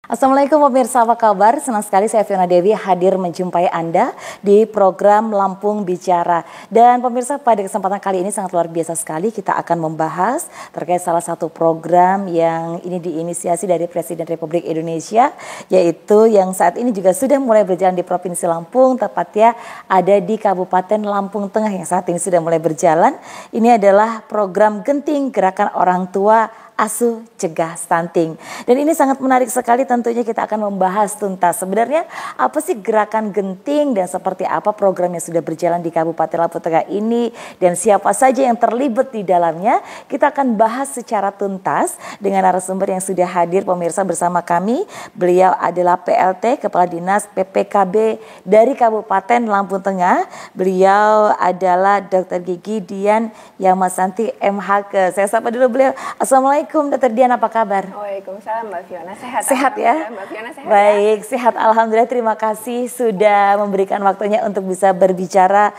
Assalamualaikum pemirsa, apa kabar? Senang sekali saya Fiona Dewi hadir menjumpai Anda di program Lampung Bicara. Dan pemirsa, pada kesempatan kali ini sangat luar biasa sekali kita akan membahas terkait salah satu program yang ini diinisiasi dari Presiden Republik Indonesia, yaitu yang saat ini juga sudah mulai berjalan di Provinsi Lampung, tepatnya ada di Kabupaten Lampung Tengah yang saat ini sudah mulai berjalan. Ini adalah program Genting Gerakan Orang Tua Asuh Cegah Stunting. Dan ini sangat menarik sekali, tentunya kita akan membahas tuntas sebenarnya apa sih gerakan Genting dan seperti apa program yang sudah berjalan di Kabupaten Lampung Tengah ini dan siapa saja yang terlibat di dalamnya. Kita akan bahas secara tuntas dengan narasumber yang sudah hadir pemirsa bersama kami. Beliau adalah PLT Kepala Dinas PPKB dari Kabupaten Lampung Tengah. Beliau adalah Dr. Gigi Dian Yamasanti MHK. Saya sapa dulu beliau. Assalamualaikum Dr. Dian, apa kabar? Waalaikumsalam Mbak Fiona, sehat. Sehat ya? Mbak Fiona sehat. Baik, ya? Sehat alhamdulillah. Terima kasih sudah memberikan waktunya untuk bisa berbicara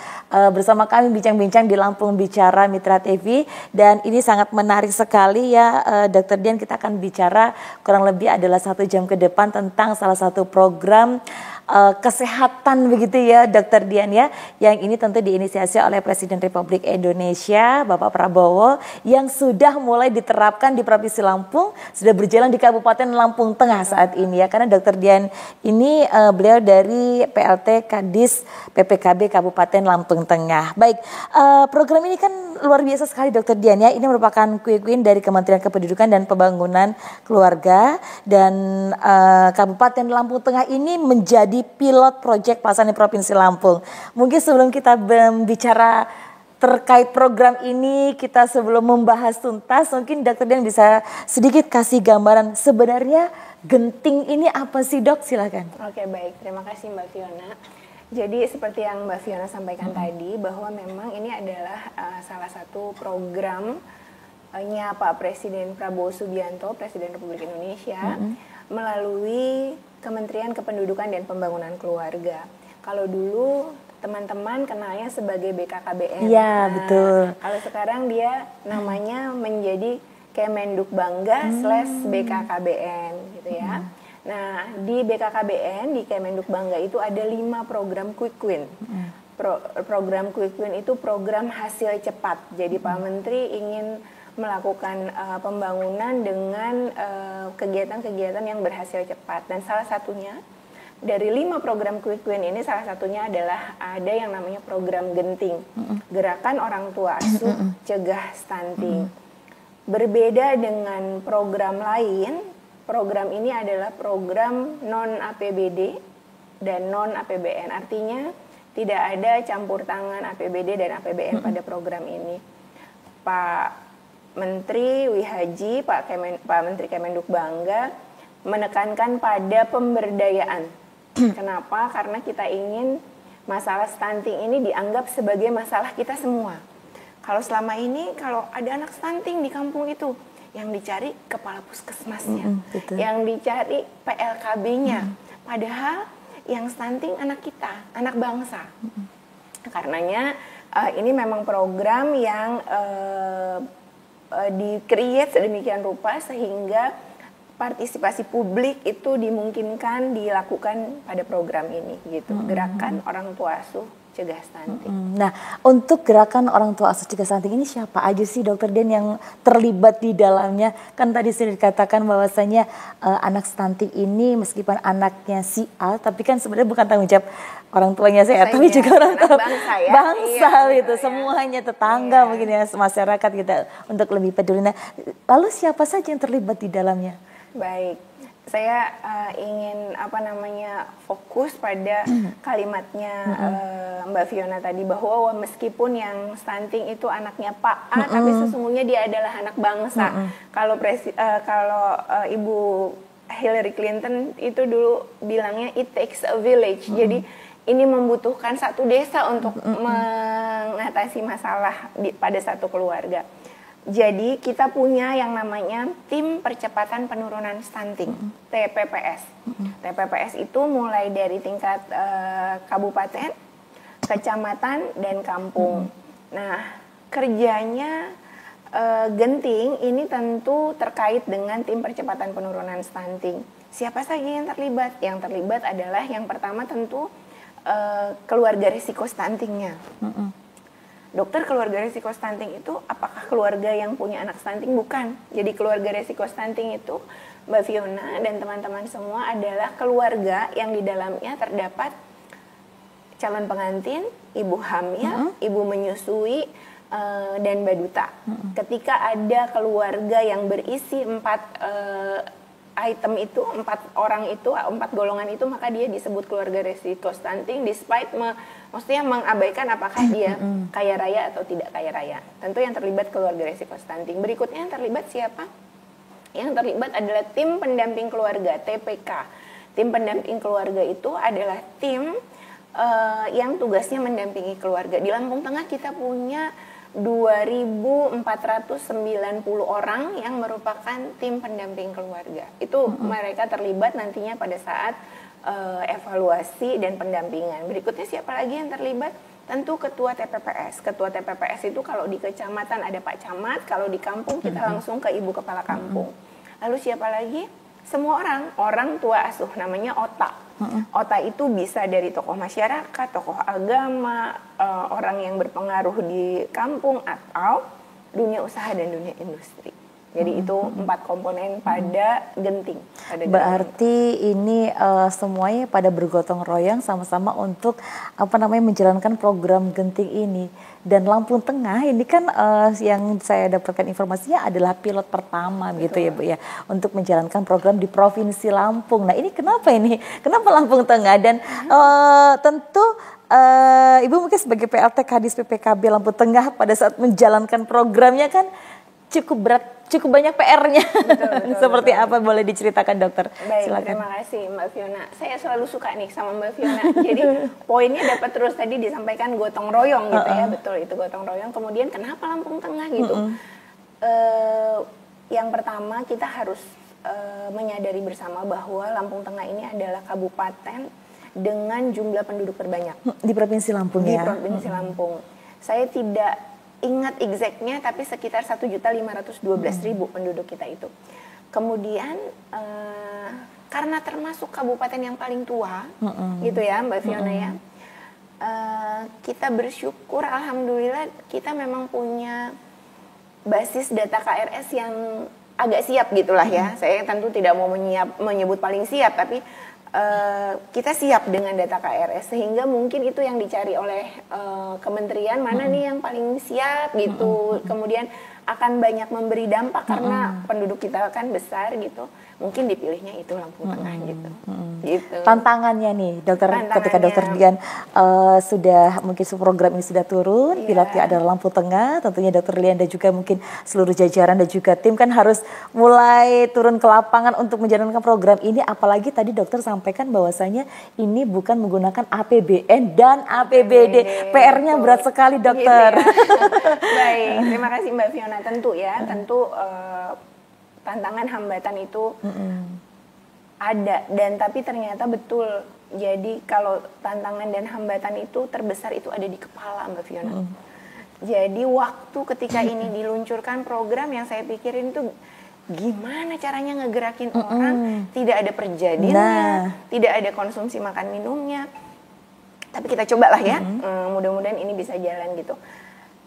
bersama kami bincang-bincang di Lampung Bicara Mitra TV. Dan ini sangat menarik sekali ya Dr. Dian, kita akan bicara kurang lebih adalah 1 jam ke depan tentang salah satu program kesehatan begitu ya Dr. Dian ya, yang ini tentu diinisiasi oleh Presiden Republik Indonesia Bapak Prabowo yang sudah mulai diterapkan di Provinsi Lampung, sudah berjalan di Kabupaten Lampung Tengah saat ini ya, karena Dr. Dian ini beliau dari PLT Kadis PPKB Kabupaten Lampung Tengah. Baik, program ini kan luar biasa sekali Dr. Dian ya, ini merupakan quick win dari Kementerian Kependudukan dan Pembangunan Keluarga dan Kabupaten Lampung Tengah ini menjadi pilot proyek pelaksanaan Provinsi Lampung. Mungkin sebelum kita berbicara terkait program ini, kita sebelum membahas tuntas, mungkin Dr. Dian bisa sedikit kasih gambaran sebenarnya Genting ini apa sih Dok? Silakan. Oke, baik, terima kasih Mbak Fiona. Jadi seperti yang Mbak Fiona sampaikan tadi, bahwa memang ini adalah salah satu programnya Pak Presiden Prabowo Subianto, Presiden Republik Indonesia, melalui Kementerian Kependudukan dan Pembangunan Keluarga. Kalau dulu teman-teman kenalnya sebagai BKKBN. Iya, betul. Kalau sekarang dia namanya menjadi Kemenduk Bangga / BKKBN gitu ya. Nah, di BKKBN, di Kemenduk Bangga itu ada 5 program quick win. Program quick win itu program hasil cepat. Jadi Pak Menteri ingin melakukan pembangunan dengan kegiatan-kegiatan yang berhasil cepat. Dan salah satunya dari 5 program quick win ini, salah satunya adalah ada yang namanya program Genting, Gerakan Orang Tua Asuh Cegah Stunting. Berbeda dengan program lain, program ini adalah program non-APBD dan non-APBN. Artinya tidak ada campur tangan APBD dan APBN pada program ini. Pak Menteri Wihaji, Pak Menteri Kemenduk Bangga menekankan pada pemberdayaan. Kenapa? Karena kita ingin masalah stunting ini dianggap sebagai masalah kita semua. Kalau selama ini kalau ada anak stunting di kampung itu, yang dicari kepala puskesmasnya, yang dicari PLKB-nya. Padahal yang stunting anak kita, anak bangsa. Karenanya ini memang program yang di-create sedemikian rupa sehingga partisipasi publik itu dimungkinkan dilakukan pada program ini gitu. Gerakan Orang Tua Asuh Cegah Stunting. Nah, untuk Gerakan Orang Tua Asuh Cegah Stunting ini siapa aja sih Dr. Dian yang terlibat di dalamnya? Kan tadi sudah dikatakan bahwasanya anak stunting ini meskipun anaknya si A, tapi kan sebenarnya bukan tanggung jawab orang tuanya saya, tapi juga orang tua bangsa gitu, semuanya tetangga mungkin ya, masyarakat kita untuk lebih peduli. Nah, lalu siapa saja yang terlibat di dalamnya? Baik, saya ingin fokus pada kalimatnya Mbak Fiona tadi, bahwa meskipun yang stunting itu anaknya Pak A, tapi sesungguhnya dia adalah anak bangsa. Kalau Ibu Hillary Clinton itu dulu bilangnya it takes a village. Jadi ini membutuhkan satu desa untuk mengatasi masalah pada satu keluarga. Jadi kita punya yang namanya Tim Percepatan Penurunan Stunting, TPPS. TPPS itu mulai dari tingkat kabupaten, kecamatan, dan kampung. Nah, kerjanya Genting ini tentu terkait dengan Tim Percepatan Penurunan Stunting. Siapa saja yang terlibat? Yang terlibat adalah yang pertama tentu keluarga risiko stuntingnya. Dokter, keluarga risiko stunting itu apakah keluarga yang punya anak stunting? Bukan. Jadi keluarga risiko stunting itu, Mbak Fiona dan teman-teman semua, adalah keluarga yang di dalamnya terdapat calon pengantin, ibu hamil, ibu menyusui, dan baduta. Ketika ada keluarga yang berisi 4 item itu, 4 orang itu, 4 golongan itu, maka dia disebut keluarga risiko stunting, despite maksudnya mengabaikan apakah dia kaya raya atau tidak kaya raya. Tentu yang terlibat keluarga risiko stunting. Berikutnya yang terlibat siapa? Yang terlibat adalah tim pendamping keluarga, TPK. Tim pendamping keluarga itu adalah tim yang tugasnya mendampingi keluarga. Di Lampung Tengah kita punya 2.490 orang yang merupakan tim pendamping keluarga. Itu mereka terlibat nantinya pada saat evaluasi dan pendampingan. Berikutnya siapa lagi yang terlibat? Tentu ketua TPPS. Ketua TPPS itu kalau di kecamatan ada Pak Camat, kalau di kampung kita langsung ke Ibu Kepala Kampung. Lalu siapa lagi? Semua orang tua asuh, namanya OTA. OTA itu bisa dari tokoh masyarakat, tokoh agama, orang yang berpengaruh di kampung, atau dunia usaha dan dunia industri. Jadi itu 4 komponen pada genting. Berarti ini semuanya pada bergotong royong sama-sama untuk menjalankan program genting ini. Dan Lampung Tengah ini kan yang saya dapatkan informasinya adalah pilot pertama. Betul. Gitu ya Bu ya, untuk menjalankan program di Provinsi Lampung. Nah ini kenapa ini? Kenapa Lampung Tengah? Dan tentu Ibu mungkin sebagai PLT Kadis PPKB Lampung Tengah pada saat menjalankan programnya kan cukup berat, cukup banyak PR-nya. Seperti betul. Apa boleh diceritakan dokter? Baik, silakan. Terima kasih Mbak Fiona. Saya selalu suka nih sama Mbak Fiona. Jadi poinnya dapat terus, tadi disampaikan gotong royong gitu ya. Betul, itu gotong royong. Kemudian kenapa Lampung Tengah gitu? Yang pertama kita harus menyadari bersama bahwa Lampung Tengah ini adalah kabupaten dengan jumlah penduduk terbanyak. Di Provinsi Lampung ya? Di Provinsi Lampung. Saya tidak ingat exactnya, tapi sekitar 1.512.000 penduduk kita itu. Kemudian karena termasuk kabupaten yang paling tua, gitu ya Mbak Fiona ya, kita bersyukur, alhamdulillah kita memang punya basis data KRS yang agak siap gitulah ya. Saya tentu tidak mau menyebut paling siap, tapi kita siap dengan data KRS, sehingga mungkin itu yang dicari oleh kementerian, mana nih yang paling siap gitu. Kemudian akan banyak memberi dampak karena penduduk kita kan besar gitu. Mungkin dipilihnya itu Lampung Tengah gitu. Tantangannya nih dokter, ketika dokter Dian sudah mungkin program ini sudah turun, pilotnya adalah Lampung Tengah, tentunya dokter Lian dan juga mungkin seluruh jajaran dan juga tim kan harus mulai turun ke lapangan untuk menjalankan program ini. Apalagi tadi dokter sampaikan bahwasanya ini bukan menggunakan APBN dan APBD. PR-nya berat sekali dokter. Gitu ya. Baik, terima kasih Mbak Fiona. Tentu ya, tentu tantangan hambatan itu ada, dan tapi ternyata betul. Jadi kalau tantangan dan hambatan itu terbesar itu ada di kepala Mbak Fiona. Jadi waktu ketika ini diluncurkan program, yang saya pikirin itu gimana caranya ngegerakin orang, tidak ada perjadiannya, tidak ada konsumsi makan minumnya. Tapi kita cobalah ya, mudah-mudahan ini bisa jalan gitu.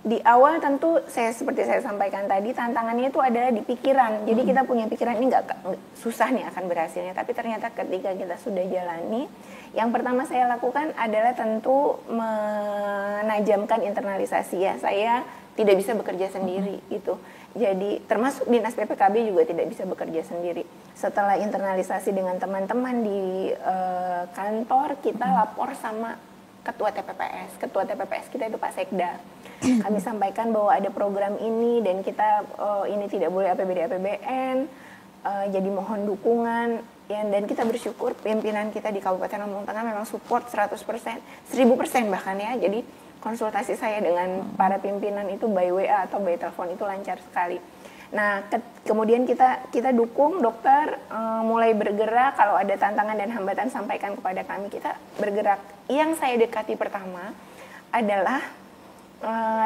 Di awal tentu seperti saya sampaikan tadi, tantangannya itu adalah di pikiran. Jadi kita punya pikiran ini nggak susah nih akan berhasilnya, tapi ternyata ketika kita sudah jalani, yang pertama saya lakukan adalah tentu menajamkan internalisasi ya. Saya tidak bisa bekerja sendiri gitu. Jadi termasuk Dinas PPKB juga tidak bisa bekerja sendiri. Setelah internalisasi dengan teman-teman di kantor, kita lapor sama Ketua TPPS. Ketua TPPS kita itu Pak Sekda. Kami sampaikan bahwa ada program ini dan kita ini tidak boleh APBD APBN, jadi mohon dukungan ya, dan kita bersyukur pimpinan kita di Kabupaten Lampung Tengah memang support 100%, 1000% bahkan ya. Jadi konsultasi saya dengan para pimpinan itu by WA atau by telepon itu lancar sekali. Nah, kemudian kita dukung dokter mulai bergerak. Kalau ada tantangan dan hambatan sampaikan kepada kami, kita bergerak. Yang saya dekati pertama adalah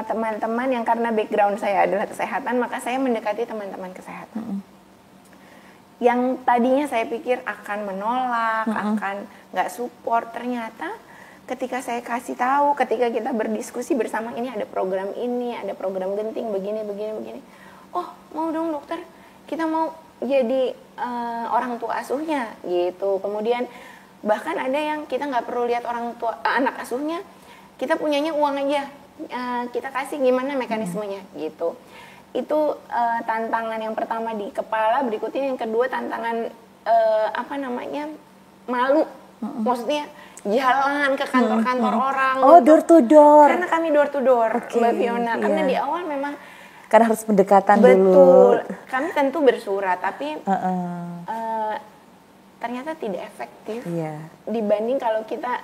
teman-teman yang karena background saya adalah kesehatan, maka saya mendekati teman-teman kesehatan. yang tadinya saya pikir akan menolak, akan nggak support, ternyata ketika saya kasih tahu, ketika kita berdiskusi bersama, ini ada program ini, ada program genting begini, oh mau dong dokter, kita mau jadi orang tua asuhnya gitu. Kemudian bahkan ada yang kita nggak perlu lihat orang tua anak asuhnya, kita punyanya uang aja, kita kasih gimana mekanismenya gitu. Itu tantangan yang pertama di kepala. Berikutnya yang kedua tantangan malu, maksudnya jalan ke kantor-kantor orang. Oh, door to door. Karena kami door to door, Mbak Fiona. Karena di awal memang karena harus pendekatan dulu. Betul. Kami tentu bersurat, tapi ternyata tidak efektif dibanding kalau kita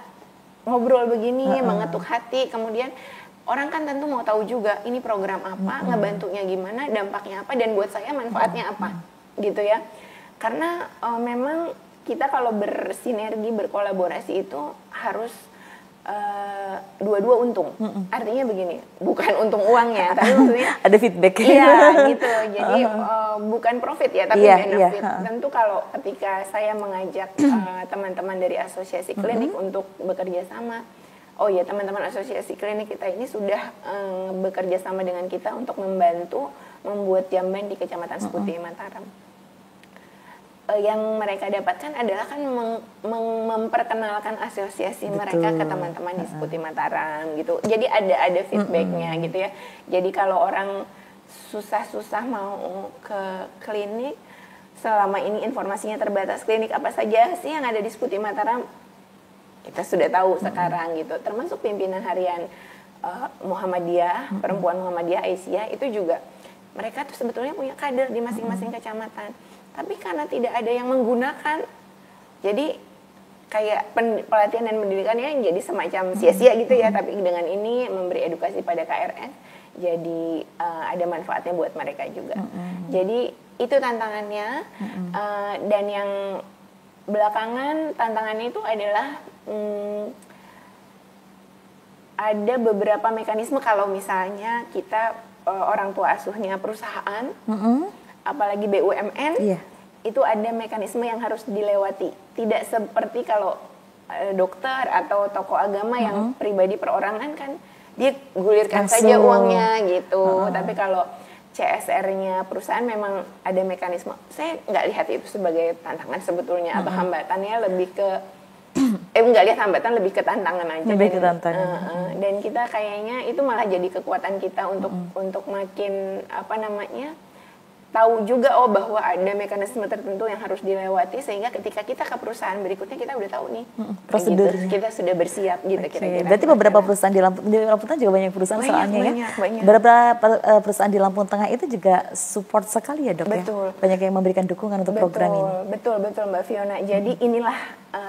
ngobrol begini, mengetuk hati. Kemudian orang kan tentu mau tahu juga ini program apa, ngebantunya gimana, dampaknya apa, dan buat saya manfaatnya apa, gitu ya. Karena memang kita kalau bersinergi, berkolaborasi itu harus dua-dua untung. Artinya begini, bukan untung uangnya, tapi maksudnya ada feedback. Iya, gitu. Jadi bukan profit ya, tapi benefit. Tentu kalau ketika saya mengajak teman-teman dari asosiasi klinik untuk bekerja sama, oh ya teman-teman asosiasi klinik kita ini sudah bekerja sama dengan kita untuk membantu membuat jamban di Kecamatan Seputi Mataram. Yang mereka dapatkan adalah kan memperkenalkan asosiasi mereka ke teman-teman di Seputi Mataram gitu. Jadi ada feedbacknya gitu ya. Jadi kalau orang susah-susah mau ke klinik, selama ini informasinya terbatas, klinik apa saja sih yang ada di Seputi Mataram, kita sudah tahu sekarang gitu. Termasuk pimpinan harian Muhammadiyah, perempuan Muhammadiyah Aisyah itu juga, mereka tuh sebetulnya punya kader di masing-masing kecamatan. Tapi karena tidak ada yang menggunakan, jadi kayak pelatihan dan pendidikannya jadi semacam sia-sia gitu ya. Tapi dengan ini memberi edukasi pada KRS, jadi ada manfaatnya buat mereka juga. Jadi itu tantangannya. Dan yang belakangan tantangannya itu adalah ada beberapa mekanisme kalau misalnya kita orang tua asuhnya perusahaan, apalagi BUMN, itu ada mekanisme yang harus dilewati. Tidak seperti kalau dokter atau tokoh agama yang pribadi perorangan kan dia gulirkan saja uangnya gitu. Tapi kalau CSR-nya perusahaan memang ada mekanisme. Saya nggak lihat itu sebagai tantangan sebetulnya, atau hambatannya lebih ke nggak lihat hambatan, lebih ke tantangan aja. Lebih ke tantangan. Dan kita kayaknya itu malah jadi kekuatan kita untuk makin tahu juga bahwa ada mekanisme tertentu yang harus dilewati, sehingga ketika kita ke perusahaan berikutnya kita udah tahu nih prosedurnya, gitu, kita sudah bersiap gitu. Kira-kira. Berarti beberapa perusahaan di Lampung Tengah juga banyak perusahaan soalnya banyak. Beberapa perusahaan di Lampung Tengah itu juga support sekali ya dok. Betul. Ya? Banyak yang memberikan dukungan untuk program ini. Betul Mbak Fiona. Jadi inilah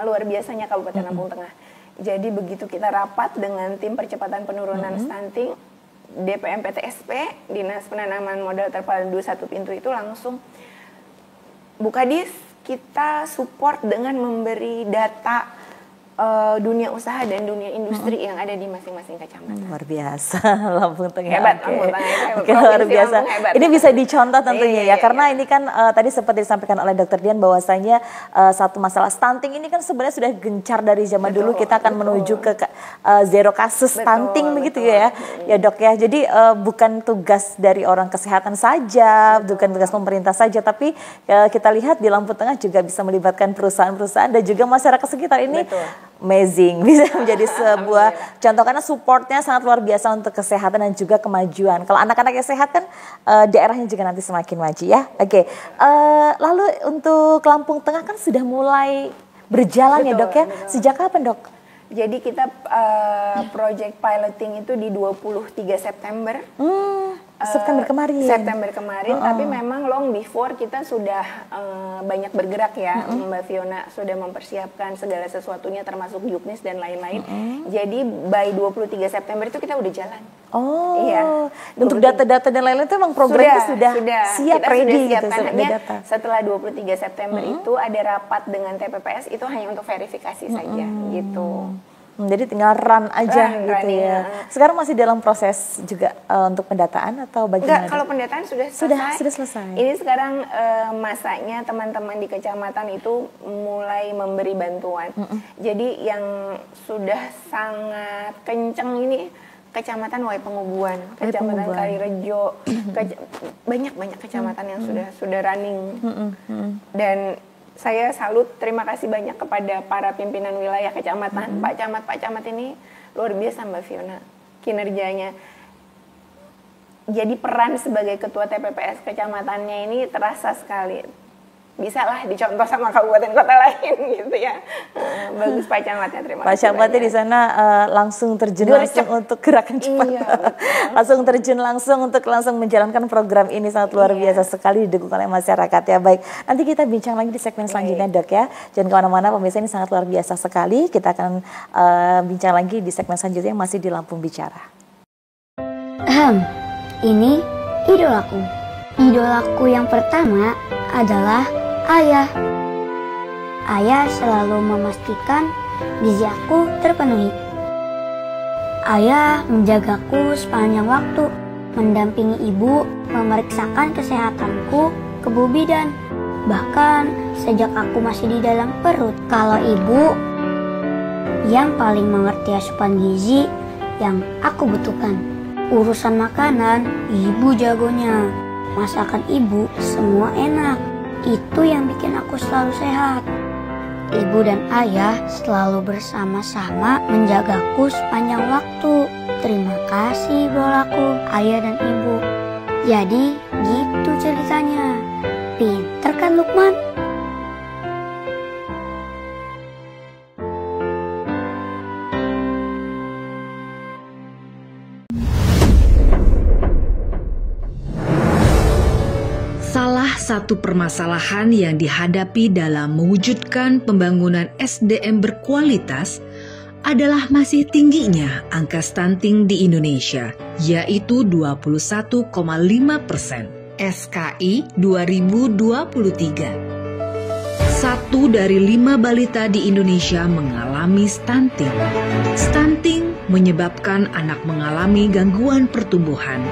luar biasanya Kabupaten Lampung Tengah. Jadi begitu kita rapat dengan tim percepatan penurunan stunting, DPM PTSP, Dinas Penanaman Modal Terpadu Satu Pintu itu langsung buka dis, kita support dengan memberi data dunia usaha dan dunia industri yang ada di masing-masing kecamatan. Luar biasa, Lampung Tengah. Hebat, Lampung Tengah. Luar biasa. Ini bisa dicontoh tentunya ya, karena ini kan tadi seperti disampaikan oleh Dr. Dian bahwasanya satu masalah stunting ini kan sebenarnya sudah gencar dari zaman dulu. Kita akan menuju ke zero kasus stunting begitu ya dok ya. Jadi bukan tugas dari orang kesehatan saja, bukan tugas pemerintah saja, tapi kita lihat di Lampung Tengah juga bisa melibatkan perusahaan-perusahaan dan juga masyarakat sekitar ini. Amazing, bisa menjadi sebuah contoh karena supportnya sangat luar biasa untuk kesehatan dan juga kemajuan. Kalau anak-anak yang sehat kan daerahnya juga nanti semakin maju ya. Oke. Lalu untuk Lampung Tengah kan sudah mulai berjalan ya dok ya. Sejak kapan dok? Jadi kita project piloting itu di 23 September. September kemarin. Tapi memang long before kita sudah banyak bergerak ya, Mbak Fiona, sudah mempersiapkan segala sesuatunya termasuk juknis dan lain-lain. Jadi by 23 September itu kita udah jalan. Oh, iya. Untuk data-data dan lain-lain itu memang program itu sudah siap, ready gitu. Setelah 23 September itu ada rapat dengan TPPS, itu hanya untuk verifikasi saja gitu. Jadi tinggal run aja gitu running, ya. Sekarang masih dalam proses juga untuk pendataan atau bagaimana? Enggak, kalau pendataan sudah selesai. Sudah selesai. Ini sekarang masanya teman-teman di kecamatan itu mulai memberi bantuan. Jadi yang sudah sangat kenceng ini Kecamatan Wai Pengubuan, Kecamatan Kalirejo, banyak kecamatan yang sudah running. Dan saya salut, terima kasih banyak kepada para pimpinan wilayah kecamatan. Pak Camat ini luar biasa Mbak Fiona kinerjanya. Jadi peran sebagai ketua TPPS kecamatannya ini terasa sekali. Bisa lah dicontoh sama kabupaten kota lain gitu ya. Bagus Pak Camatnya, terima kasih. Pak Camatnya di sana langsung terjun langsung untuk gerakan cepat. Iya, langsung terjun langsung untuk langsung menjalankan program ini, sangat luar biasa sekali didukung oleh masyarakat ya. Baik, nanti kita bincang lagi di segmen selanjutnya Dok ya. Jangan kemana-mana pemirsa, ini sangat luar biasa sekali. Kita akan bincang lagi di segmen selanjutnya yang masih di Lampung Bicara. Ini idolaku. Idolaku yang pertama adalah ayah. Ayah selalu memastikan gizi aku terpenuhi. Ayah menjagaku sepanjang waktu, mendampingi ibu, memeriksakan kesehatanku ke Bu Bidan. Bahkan sejak aku masih di dalam perut. Kalau ibu yang paling mengerti asupan gizi yang aku butuhkan. Urusan makanan, ibu jagonya. Masakan ibu semua enak. Itu yang bikin aku selalu sehat. Ibu dan ayah selalu bersama-sama menjagaku sepanjang waktu. Terima kasih idolaku, ayah dan ibu. Jadi gitu ceritanya. Pinter kan Lukman? Salah satu permasalahan yang dihadapi dalam mewujudkan pembangunan SDM berkualitas adalah masih tingginya angka stunting di Indonesia, yaitu 21,5%. SKI 2023. 1 dari 5 balita di Indonesia mengalami stunting. Stunting menyebabkan anak mengalami gangguan pertumbuhan,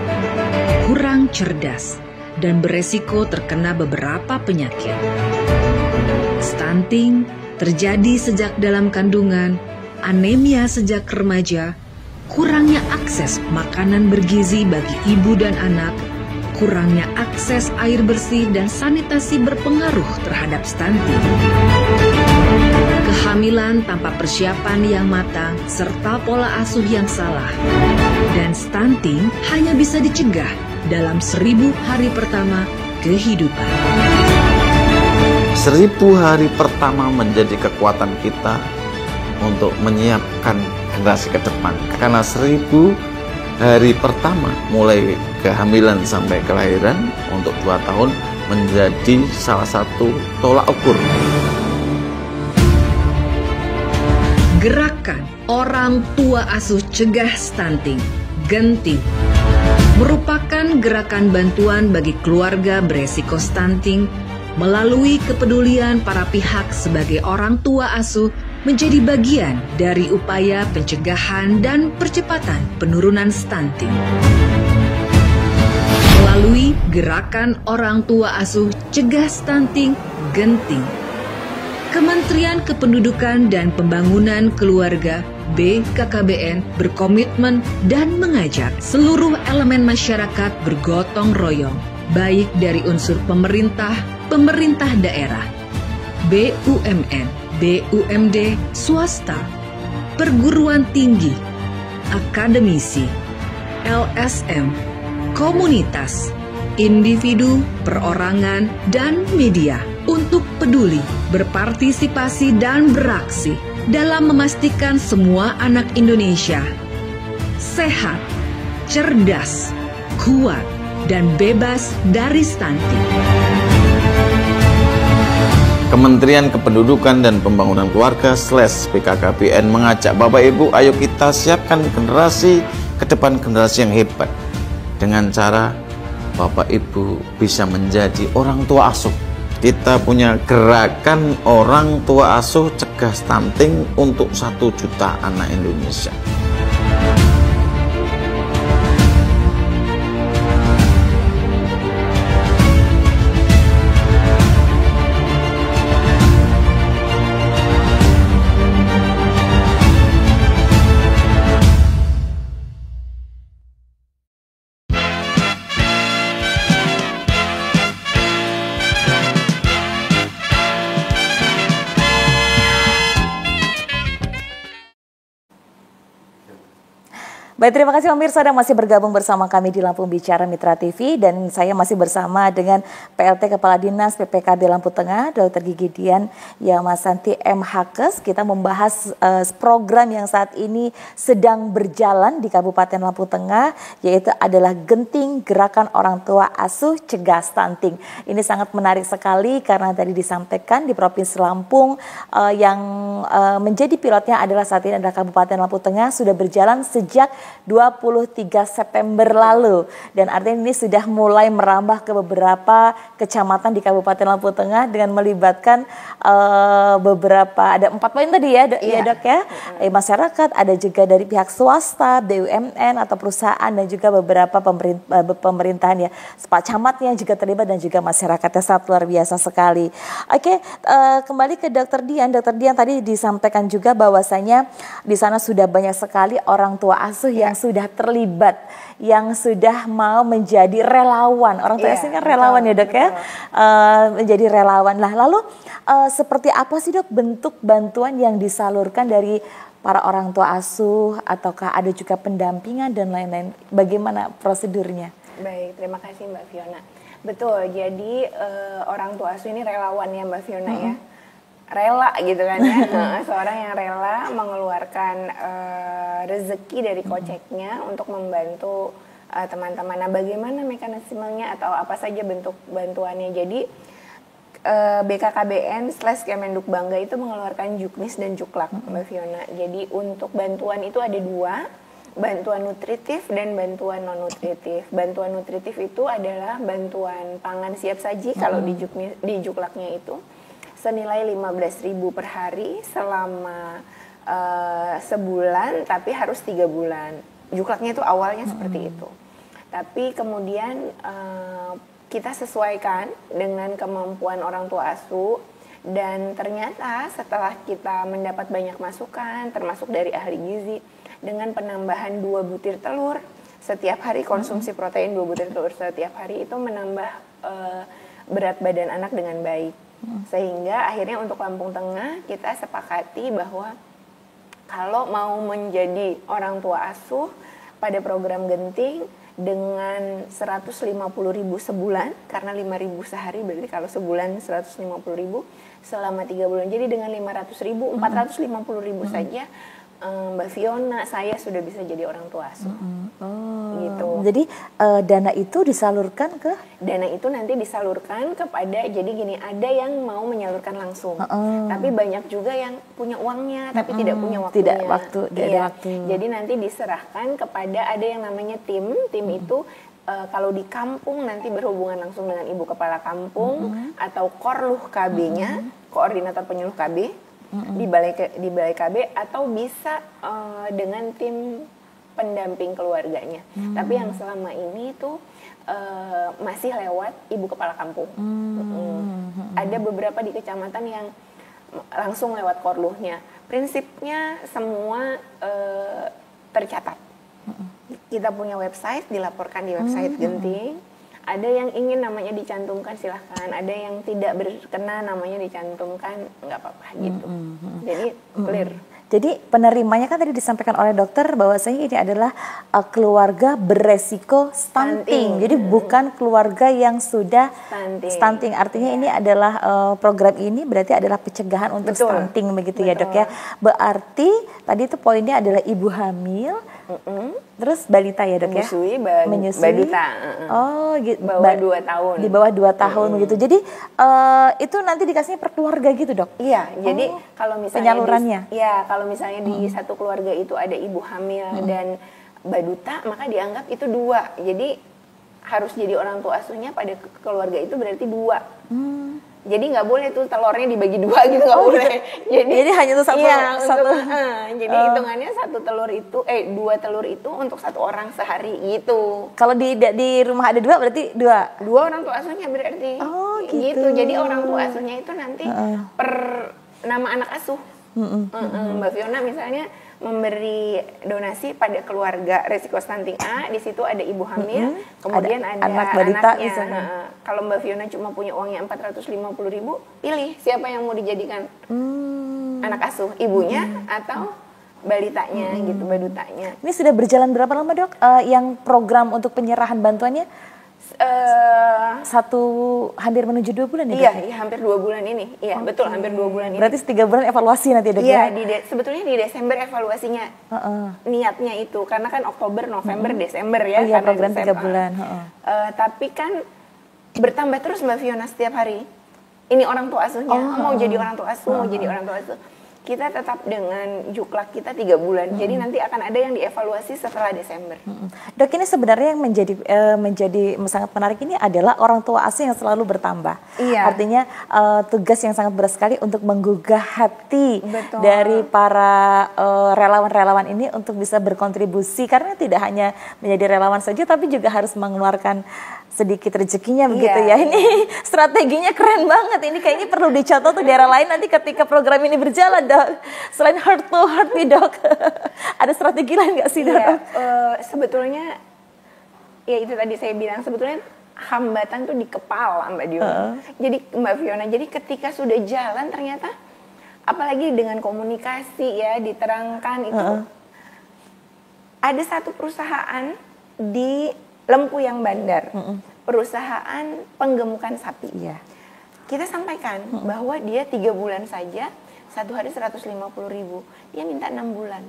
kurang cerdas, dan beresiko terkena beberapa penyakit. Stunting terjadi sejak dalam kandungan, anemia sejak remaja, kurangnya akses makanan bergizi bagi ibu dan anak, kurangnya akses air bersih dan sanitasi berpengaruh terhadap stunting. Kehamilan tanpa persiapan yang matang serta pola asuh yang salah. Dan stunting hanya bisa dicegah dalam 1000 hari pertama kehidupan. 1000 hari pertama menjadi kekuatan kita untuk menyiapkan generasi ke depan. Karena 1000 hari pertama mulai kehamilan sampai kelahiran untuk 2 tahun menjadi salah satu tolak ukur. Gerakan Orang Tua Asuh Cegah Stunting, Genting, merupakan gerakan bantuan bagi keluarga beresiko stunting melalui kepedulian para pihak sebagai orang tua asuh menjadi bagian dari upaya pencegahan dan percepatan penurunan stunting. Melalui gerakan Orang Tua Asuh Cegah Stunting, Genting, Kementerian Kependudukan dan Pembangunan Keluarga BKKBN berkomitmen dan mengajak seluruh elemen masyarakat bergotong royong, baik dari unsur pemerintah, pemerintah daerah, BUMN, BUMD, swasta, perguruan tinggi, akademisi, LSM, komunitas, individu, perorangan, dan media untuk peduli, berpartisipasi, dan beraksi dalam memastikan semua anak Indonesia sehat, cerdas, kuat, dan bebas dari stunting. Kementerian Kependudukan dan Pembangunan Keluarga /BKKBN mengajak Bapak Ibu, ayo kita siapkan generasi ke depan, generasi yang hebat. Dengan cara Bapak Ibu bisa menjadi orang tua asuh kita punya gerakan orang tua asuh cegah stunting untuk 1 juta anak Indonesia. Baik, terima kasih pemirsa yang masih bergabung bersama kami di Lampung Bicara Mitra TV, dan saya masih bersama dengan PLT Kepala Dinas PPKB Lampung Tengah, Dr. Gigi Dian Yamasanti MHkes. Kita membahas program yang saat ini sedang berjalan di Kabupaten Lampung Tengah, yaitu adalah Genting Gerakan Orang Tua Asuh Cegah Stunting. Ini sangat menarik sekali karena tadi disampaikan di Provinsi Lampung yang menjadi pilotnya adalah saat ini adalah Kabupaten Lampung Tengah, sudah berjalan sejak 23 September lalu, dan artinya ini sudah mulai merambah ke beberapa kecamatan di Kabupaten Lampung Tengah dengan melibatkan beberapa, ada 4 poin tadi ya, ya Dok ya, masyarakat, ada juga dari pihak swasta, BUMN atau perusahaan, dan juga beberapa pemerintahan ya, Pak Camatnya juga terlibat, dan juga masyarakatnya. Sangat luar biasa sekali. Oke, kembali ke Dokter Dian. Dokter Dian tadi disampaikan juga bahwasanya di sana sudah banyak sekali orang tua asuh yang sudah terlibat, yang sudah mau menjadi relawan. Orang tua asuh kan relawan ya Dok ya, menjadi relawan. Nah lalu seperti apa sih Dok bentuk bantuan yang disalurkan dari para orang tua asuh, ataukah ada juga pendampingan dan lain-lain? Bagaimana prosedurnya? Baik, terima kasih Mbak Fiona. Betul, jadi orang tua asuh ini relawan ya Mbak Fiona ya. Rela gitu kan ya, seorang yang rela mengeluarkan rezeki dari koceknya untuk membantu teman-teman. Nah, bagaimana mekanismenya atau apa saja bentuk bantuannya? Jadi BKKBN/Kemenduk Bangga itu mengeluarkan Juknis dan Juklak, Mbak Fiona. Jadi untuk bantuan itu ada 2, bantuan nutritif dan bantuan non nutritif. Bantuan nutritif itu adalah bantuan pangan siap saji kalau di Juklaknya itu senilai 15.000 per hari selama sebulan, tapi harus 3 bulan. Juklaknya itu awalnya seperti itu. Tapi kemudian kita sesuaikan dengan kemampuan orang tua asuh, dan ternyata setelah kita mendapat banyak masukan, termasuk dari ahli gizi, dengan penambahan 2 butir telur setiap hari, konsumsi protein 2 butir telur setiap hari, itu menambah berat badan anak dengan baik. Sehingga akhirnya untuk Lampung Tengah kita sepakati bahwa kalau mau menjadi orang tua asuh pada program Genting dengan 150.000 sebulan, karena 5.000 sehari, berarti kalau sebulan 150.000 selama 3 bulan, jadi dengan 500.000, 450.000 saja Mbak Fiona, saya sudah bisa jadi orang tua asuh. Gitu. Jadi dana itu disalurkan ke? Dana itu nanti disalurkan kepada, jadi gini, ada yang mau menyalurkan langsung, tapi banyak juga yang punya uangnya tapi tidak punya waktunya. Waktu. Jadi nanti diserahkan kepada, ada yang namanya tim itu kalau di kampung nanti berhubungan langsung dengan Ibu Kepala Kampung atau Korluh KB-nya, Koordinator Penyuluh KB. Di balai KB, atau bisa dengan tim pendamping keluarganya. Tapi yang selama ini tuh masih lewat Ibu Kepala Kampung. Ada beberapa di kecamatan yang langsung lewat korluhnya. Prinsipnya semua tercatat. Kita punya website, dilaporkan di website Genting. Ada yang ingin namanya dicantumkan, silahkan. Ada yang tidak berkenan namanya dicantumkan, nggak apa-apa gitu. Jadi clear. Jadi penerimanya kan tadi disampaikan oleh dokter bahwasanya ini adalah keluarga beresiko stunting. Jadi bukan keluarga yang sudah stunting. Artinya ini adalah program ini berarti adalah pencegahan untuk stunting begitu ya Dok ya. Berarti tadi itu poinnya adalah ibu hamil, terus balita ya Dok ya. Menyusui balita. Oh gitu. Bawah 2 tahun. Di bawah 2 tahun begitu. Jadi itu nanti dikasihnya per keluarga gitu Dok? Iya. Jadi kalau misalnya penyalurannya. Kalau misalnya di satu keluarga itu ada ibu hamil dan baduta, maka dianggap itu 2. Jadi harus jadi orang tua asuhnya pada keluarga itu berarti 2. Jadi nggak boleh tuh telurnya dibagi 2 gitu, nggak boleh. Jadi hanya tuh satu. Iya, jadi hitungannya 1 telur itu 2 telur itu untuk 1 orang sehari gitu. Kalau di rumah ada 2 berarti 2. 2 orang tua asuhnya berarti. Oh, gitu. Jadi orang tua asuhnya itu nanti per nama anak asuh. Mbak Fiona misalnya memberi donasi pada keluarga resiko stunting A, di situ ada ibu hamil, kemudian ada anak balita anaknya. misalnya. Kalau Mbak Fiona cuma punya uangnya 450.000, pilih siapa yang mau dijadikan anak asuh, ibunya atau balitanya gitu, badutanya. Ini sudah berjalan berapa lama, Dok? Yang program untuk penyerahan bantuannya? Hampir menuju 2 bulan ya? Iya, hampir 2 bulan ini. Iya, betul, hampir 2 bulan ini. Berarti 3 bulan evaluasi nanti, Dok? Iya, sebetulnya di Desember evaluasinya. Niatnya itu, karena kan Oktober, November, Desember ya. Oh iya, karena program 3 bulan. Tapi kan bertambah terus Mbak Fiona setiap hari. Ini orang tua asuhnya, mau jadi orang tua asuh, mau jadi orang tua asuh. Kita tetap dengan juklak kita 3 bulan. Jadi nanti akan ada yang dievaluasi setelah Desember. Dok, ini sebenarnya yang menjadi sangat menarik ini adalah orang tua asuh yang selalu bertambah. Iya. Artinya tugas yang sangat berat sekali untuk menggugah hati Betul. dari para relawan-relawan ini untuk bisa berkontribusi, karena tidak hanya menjadi relawan saja tapi juga harus mengeluarkan sedikit rezekinya begitu ya. Ini strateginya keren banget. Ini kayaknya perlu dicontoh tuh daerah lain nanti ketika program ini berjalan, Dok. Selain heart to heart nih, Dok. Ada strategi lain nggak sih, Dok? Sebetulnya ya itu tadi saya bilang, sebetulnya hambatan tuh di kepala Mbak Dio. Jadi Mbak Fiona, jadi ketika sudah jalan ternyata apalagi dengan komunikasi ya diterangkan itu ada satu perusahaan di Lempuyang Bandar, perusahaan penggemukan sapi. Iya. Kita sampaikan bahwa dia 3 bulan saja, 1 hari 150.000. Dia minta 6 bulan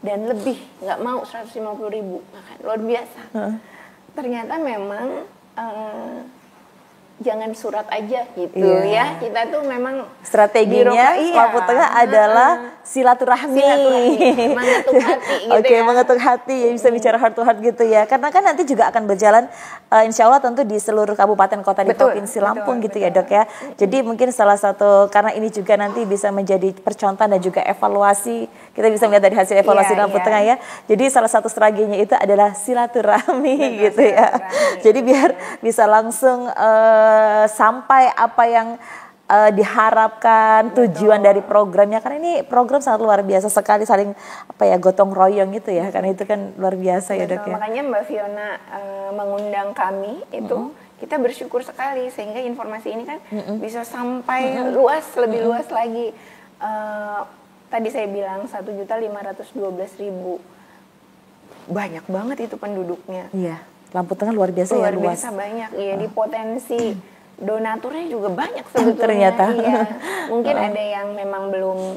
dan lebih, nggak mau 150.000, luar biasa. Ternyata memang jangan surat aja gitu ya. Kita tuh memang strateginya lampu tengah adalah silaturahmi. Mengetuk hati gitu Oke, mengetuk hati ya, bisa bicara heart to heart gitu ya. Karena kan nanti juga akan berjalan insya Allah tentu di seluruh kabupaten kota di Provinsi Lampung gitu ya, Dok ya. Jadi mungkin salah satu, karena ini juga nanti bisa menjadi percontohan dan juga evaluasi. Kita bisa melihat dari hasil evaluasi lampu tengah ya. Jadi salah satu strateginya itu adalah silaturahmi gitu ya. Jadi biar bisa langsung sampai apa yang diharapkan, tujuan dari programnya, karena ini program sangat luar biasa sekali, saling gotong royong gitu ya, karena itu kan luar biasa. Betul, ya, Dok ya. Makanya Mbak Fiona mengundang kami itu kita bersyukur sekali sehingga informasi ini kan bisa sampai luas, lebih luas lagi. Tadi saya bilang 1.512.000, banyak banget itu penduduknya. Iya. Lampu Tengah luar biasa luar ya, luas. Biasa banyak, ya di potensi donaturnya juga banyak sebetulnya. Ternyata. Iya. Mungkin ada yang memang belum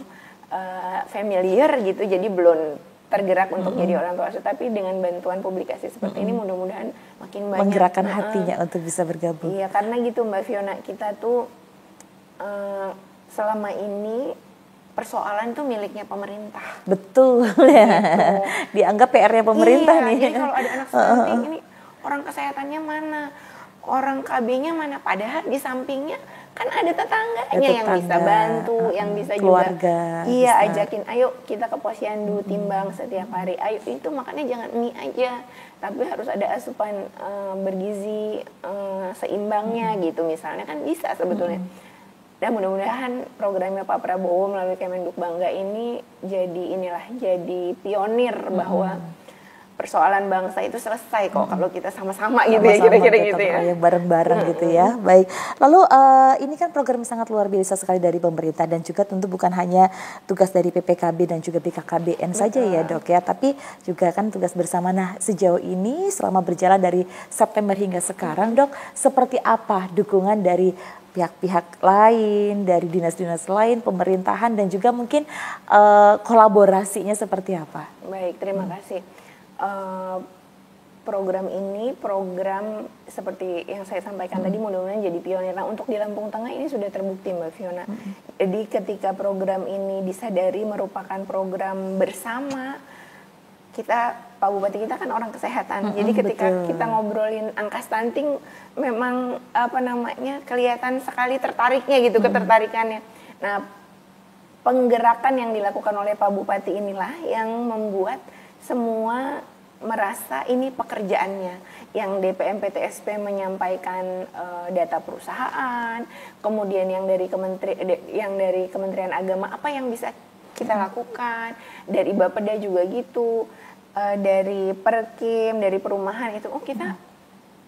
familiar gitu, jadi belum tergerak untuk jadi orang tua asuh. Tapi dengan bantuan publikasi seperti ini mudah-mudahan makin banyak. Menggerakkan hatinya untuk bisa bergabung. Iya, karena gitu Mbak Fiona, kita tuh selama ini persoalan tuh miliknya pemerintah. Betul ya. Gitu. Dianggap PR-nya pemerintah nih. Jadi kalau ada anak stunting ini, orang kesehatannya mana, orang KB-nya mana, padahal di sampingnya kan ada tetangganya yang bisa bantu, yang bisa keluarga, juga iya bisa. Ajakin ayo kita ke posyandu timbang setiap hari, ayo itu makanya jangan mie aja, tapi harus ada asupan bergizi seimbangnya gitu misalnya, kan bisa sebetulnya. Dan mudah-mudahan programnya Pak Prabowo melalui Kemenduk Bangga ini jadi pionir bahwa persoalan bangsa itu selesai kok kalau kita sama-sama gitu ya, kira-kira gitu ya. Yang bareng-bareng gitu ya. Baik. Lalu ini kan program sangat luar biasa sekali dari pemerintah dan juga tentu bukan hanya tugas dari PPKB dan juga BKKBN saja ya, Dok ya, tapi juga kan tugas bersama. Nah, sejauh ini selama berjalan dari September hingga sekarang, Dok, seperti apa dukungan dari pihak-pihak lain, dari dinas-dinas lain, pemerintahan dan juga mungkin kolaborasinya seperti apa? Baik, terima kasih. Program ini program seperti yang saya sampaikan tadi mudah-mudahan jadi pionir. Nah, untuk di Lampung Tengah ini sudah terbukti Mbak Fiona. Jadi ketika program ini disadari merupakan program bersama, Pak Bupati kita kan orang kesehatan. Jadi ketika kita ngobrolin angka stunting memang kelihatan sekali tertariknya gitu, ketertarikannya. Nah, penggerakan yang dilakukan oleh Pak Bupati inilah yang membuat semua merasa ini pekerjaannya. Yang DPM PTSP menyampaikan data perusahaan, kemudian yang dari Kementerian Agama apa yang bisa kita lakukan, dari Bapeda juga gitu, dari Perkim, dari perumahan itu, kita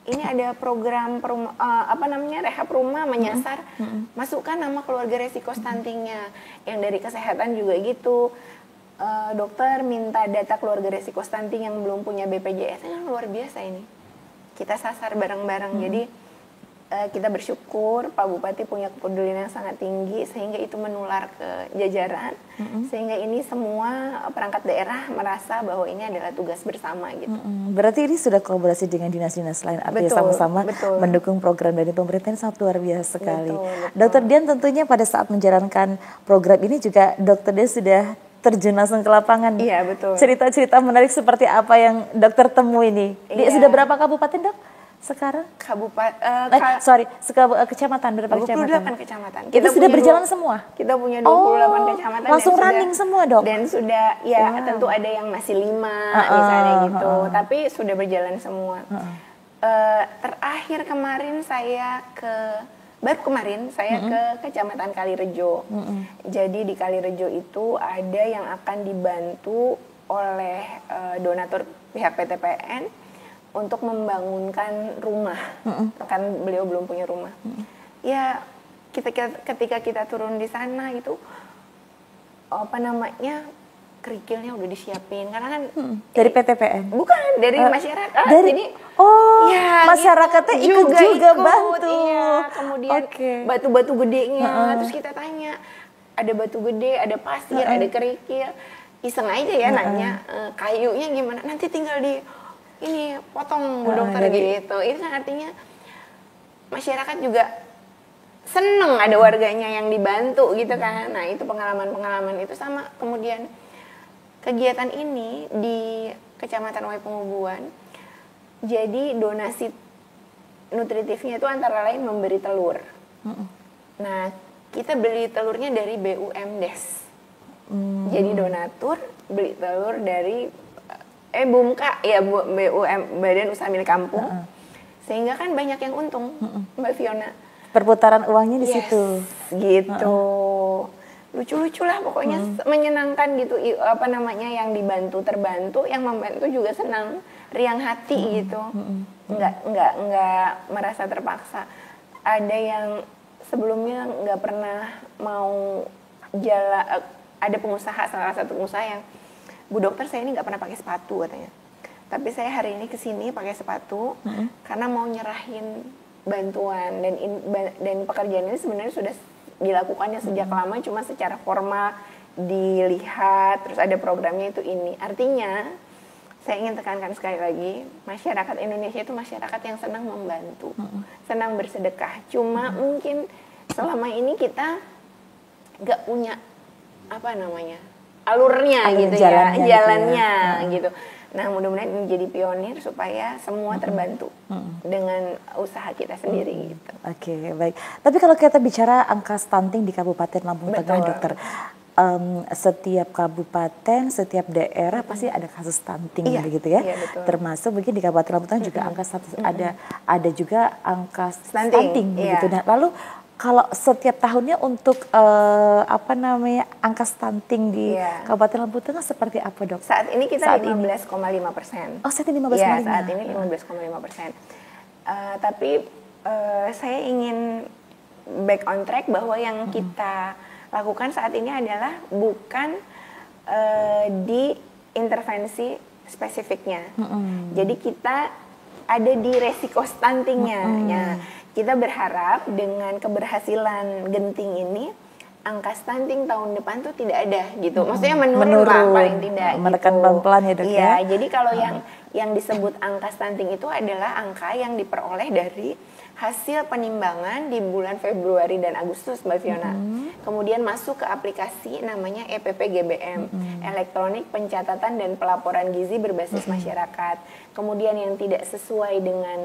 ini ada program rehab rumah menyasar, masukkan nama keluarga resiko stuntingnya. Yang dari kesehatan juga gitu. Dokter minta data keluarga resiko stunting yang belum punya BPJS, kan luar biasa ini. Kita sasar bareng-bareng. Jadi kita bersyukur Pak Bupati punya kepedulian yang sangat tinggi sehingga itu menular ke jajaran, sehingga ini semua perangkat daerah merasa bahwa ini adalah tugas bersama gitu. Berarti ini sudah kolaborasi dengan dinas-dinas lain, artinya sama-sama mendukung program dari pemerintah, yang sangat luar biasa sekali. Dokter Dian tentunya pada saat menjalankan program ini juga Dokter Dian sudah terjun langsung ke lapangan. Iya, betul. Cerita-cerita menarik seperti apa yang dokter temui ini? Sudah berapa kabupaten, Dok? Sekarang? Kecamatan, berapa kecamatan? 28 kecamatan. Itu sudah berjalan semua? Kita punya 28 kecamatan. Langsung running semua, Dok? Dan sudah, tentu ada yang masih 5 misalnya gitu. Tapi sudah berjalan semua. Terakhir kemarin baru kemarin saya ke Kecamatan Kalirejo. Jadi di Kalirejo itu ada yang akan dibantu oleh donatur pihak PTPN untuk membangunkan rumah. Kan beliau belum punya rumah. Ya, ketika kita turun di sana gitu, kerikilnya udah disiapin karena kan dari PTPN, bukan dari masyarakat. Jadi masyarakatnya ikut juga bantu. Iya. Kemudian batu-batu gedenya, terus kita tanya, ada batu gede, ada pasir, ada kerikil, iseng aja ya nanya, kayunya gimana? Nanti tinggal ini potong dokter gitu. Ini kan artinya masyarakat juga seneng ada warganya yang dibantu gitu kan. Nah itu pengalaman-pengalaman itu sama. Kemudian kegiatan ini di Kecamatan Way Pengubuan, jadi donasi nutritifnya itu antara lain memberi telur. Nah, kita beli telurnya dari BUMDes. Jadi donatur beli telur dari BUMKA, ya Badan Usaha Milik Kampung. Sehingga kan banyak yang untung, Mbak Fiona. Perputaran uangnya di situ. Gitu. Lucu-lucu lah pokoknya, menyenangkan gitu, yang dibantu terbantu, yang membantu juga senang, riang hati gitu, nggak merasa terpaksa. Ada yang sebelumnya nggak pernah mau ada salah satu pengusaha yang, Bu dokter saya ini nggak pernah pakai sepatu katanya, tapi saya hari ini kesini pakai sepatu karena mau nyerahin bantuan, dan pekerjaan ini sebenarnya sudah dilakukannya sejak lama, cuma secara formal dilihat, terus ada programnya itu ini. Artinya, saya ingin tekankan sekali lagi, masyarakat Indonesia itu masyarakat yang senang membantu, senang bersedekah. Cuma mungkin selama ini kita nggak punya alurnya gitu jalannya gitu. Nah, mudah-mudahan ini jadi pionir supaya semua terbantu dengan usaha kita sendiri gitu. Oke, baik. Tapi kalau kita bicara angka stunting di Kabupaten Lampung Tengah, dokter, setiap kabupaten, setiap daerah pasti ada kasus stunting begitu ya. Iya, betul. Termasuk mungkin di Kabupaten Lampung Tengah juga angka stunting, ada juga angka stunting begitu. Nah, lalu kalau setiap tahunnya untuk angka stunting di Kabupaten Lampung Tengah seperti apa, Dok? Saat ini kita 15,5%. Oh, saat ini 15,5%. Ya, saat ini 15,5%. Tapi saya ingin back on track bahwa yang kita lakukan saat ini adalah bukan di intervensi spesifiknya. Jadi kita ada di resiko stuntingnya. Ya, kita berharap dengan keberhasilan genting ini angka stunting tahun depan tuh tidak ada gitu. Maksudnya menurun lah paling tidak menekan gitu. pelan-pelan ya Dok ya. Iya, jadi kalau yang disebut angka stunting itu adalah angka yang diperoleh dari hasil penimbangan di bulan Februari dan Agustus, Mbak Fiona. Kemudian masuk ke aplikasi namanya EPP-GBM, Elektronik Pencatatan dan Pelaporan Gizi Berbasis Masyarakat. Kemudian yang tidak sesuai dengan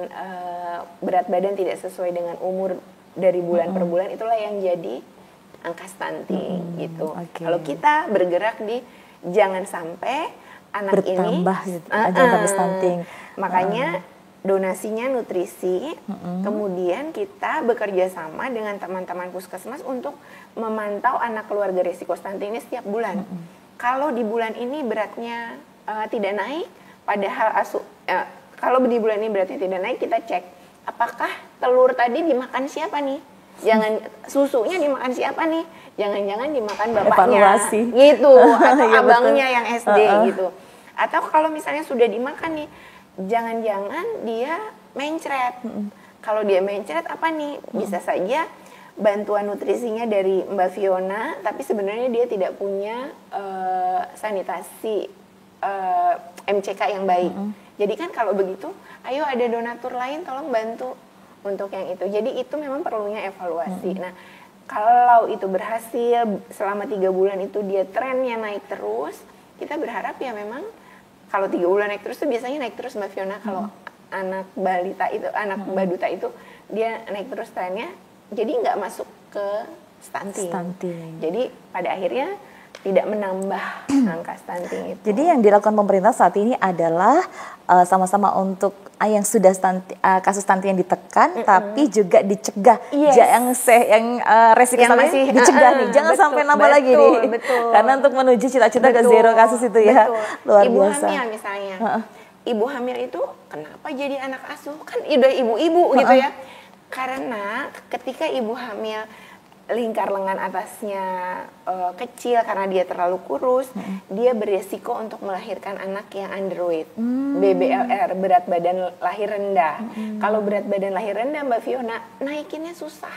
berat badan, tidak sesuai dengan umur dari bulan per bulan, itulah yang jadi angka stunting gitu. Kalau kita bergerak di jangan sampai anak bertambah ini gitu, jangan sampai stunting. Makanya donasinya nutrisi, kemudian kita bekerja sama dengan teman-teman puskesmas untuk memantau anak keluarga risiko stunting ini setiap bulan. Kalau di bulan ini beratnya tidak naik, padahal kalau di bulan ini beratnya tidak naik, kita cek apakah telur tadi dimakan siapa nih? Jangan susunya dimakan siapa nih? Jangan-jangan dimakan bapaknya, evaluasi gitu, atau ya, abangnya yang SD gitu. Atau kalau misalnya sudah dimakan nih, jangan-jangan dia mencret. Kalau dia mencret apa nih? Bisa saja bantuan nutrisinya dari Mbak Fiona, tapi sebenarnya dia tidak punya sanitasi MCK yang baik. Jadi kan kalau begitu, ayo ada donatur lain tolong bantu untuk yang itu. Jadi itu memang perlunya evaluasi. Nah, kalau itu berhasil selama 3 bulan itu dia trennya naik terus, kita berharap ya memang kalau 3 bulan naik terus itu biasanya naik terus Mbak Fiona. Kalau anak balita itu, anak baduta itu dia naik terus trennya, jadi nggak masuk ke stunting. Jadi pada akhirnya tidak menambah angka stunting itu. Jadi yang dilakukan pemerintah saat ini adalah sama-sama untuk yang sudah kasus stunting yang ditekan, tapi juga dicegah. Yang resiko stunting dicegah nih, jangan sampai nambah lagi nih. Karena untuk menuju cita-cita ke zero kasus itu ya, luar biasa. Ibu hamil misalnya, ibu hamil itu kenapa jadi anak asuh? Kan udah ibu-ibu gitu ya. Karena ketika ibu hamil lingkar lengan atasnya kecil karena dia terlalu kurus, dia beresiko untuk melahirkan anak yang underweight, BBLR, berat badan lahir rendah. Kalau berat badan lahir rendah Mbak Fiona, naikinnya susah,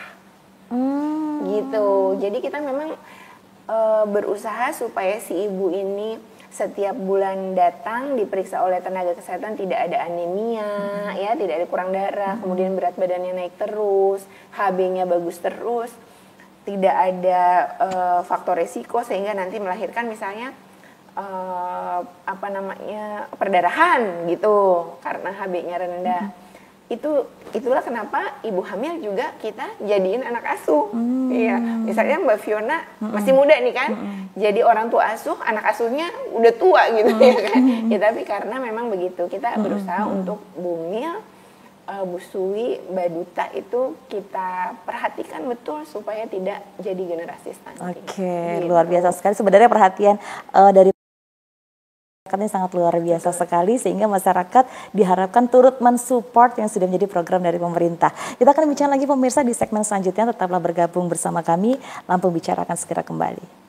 gitu. Jadi kita memang berusaha supaya si ibu ini setiap bulan datang diperiksa oleh tenaga kesehatan, tidak ada anemia, ya, tidak ada kurang darah, kemudian berat badannya naik terus, HB-nya bagus terus, tidak ada faktor resiko sehingga nanti melahirkan misalnya perdarahan gitu karena HB-nya rendah. Itulah kenapa ibu hamil juga kita jadiin anak asuh. Iya, misalnya Mbak Fiona masih muda nih kan, jadi orang tua asuh, anak asuhnya udah tua gitu ya kan. Ya tapi karena memang begitu, kita berusaha untuk Bumil, busui, baduta itu kita perhatikan betul supaya tidak jadi generasi stunting. Gitu. Luar biasa sekali sebenarnya perhatian dari ini sangat luar biasa sekali sehingga masyarakat diharapkan turut mensupport yang sudah menjadi program dari pemerintah. Kita akan bicara lagi pemirsa di segmen selanjutnya, tetaplah bergabung bersama kami. Lampung Bicara akan segera kembali.